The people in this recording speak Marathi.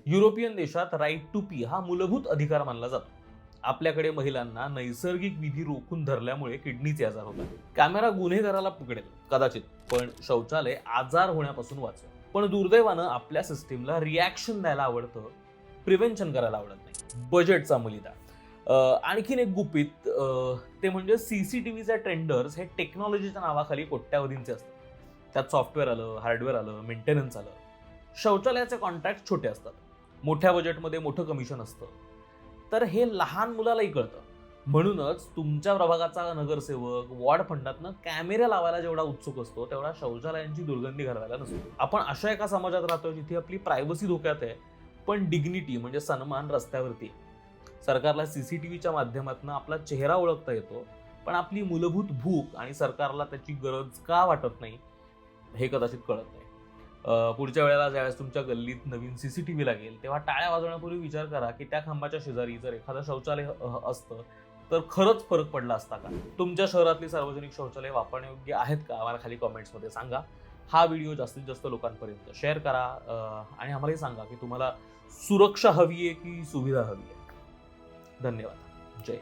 युरोपियन देशात राईट टू पी हा मूलभूत अधिकार मानला जातो. आपल्याकडे महिलांना नैसर्गिक विधी रोखून धरल्यामुळे किडनीचे आजार होतात. कॅमेरा गुन्हेगाराला पकडेल कदाचित, पण शौचालय आजार होण्यापासून वाचवेल. पण दुर्दैवानं आपल्या सिस्टीमला रिॲक्शन द्यायला आवडतं, प्रिव्हेन्शन करायला आवडत नाही. बजेटचा मलिदा. आणखीन एक गुपित ते म्हणजे सीसीटीव्हीचे टेंडर्स हे टेक्नॉलॉजीच्या नावाखाली कोट्यावधींचे असतात. त्यात सॉफ्टवेअर आलं, हार्डवेअर आलं, मेंटेनन्स आलं. शौचालयाचे कॉन्ट्रॅक्ट छोटे असतात, मोठ्या बजेटमध्ये मोठं कमिशन असतं. तर हे लहान मुलालाही कळतं. म्हणूनच तुमच्या प्रभागाचा नगरसेवक वॉर्ड फंडातनं कॅमेरे लावायला जेवढा उत्सुक असतो, तेवढा शौचालयांची दुर्गंधी घालवायला नसतो. आपण अशा एका समाजात राहतो जिथे आपली प्रायव्हसी धोक्यात आहे, पण डिग्निटी म्हणजे सन्मान रस्त्यावरती आहे. सरकारला सीसीटीव्हीच्या माध्यमातून आपला चेहरा ओळखता येतो, पण आपली मूलभूत भूक आणि सरकारला त्याची गरज का वाटत नाही हे कदाचित कळत नाही. पुढच्या वेळेला ज्यावेळेस तुमच्या गल्लीत नवीन सीसीटीव्ही लागेल, तेव्हा टाळ्या वाजवण्यापूर्वी विचार करा की त्या खांबाच्या शेजारी जर एखादं शौचालय असतं तर खरंच फरक पडला असता का? तुमच्या शहरातली सार्वजनिक शौचालय वापरण्यायोग्य आहेत का? आम्हाला खाली कॉमेंट्समध्ये सांगा. हा व्हिडिओ जास्तीत जास्त लोकांपर्यंत शेअर करा आणि आम्हालाही सांगा की तुम्हाला सुरक्षा हवी आहे की सुविधा हवी आहे. धन्यवाद. जय.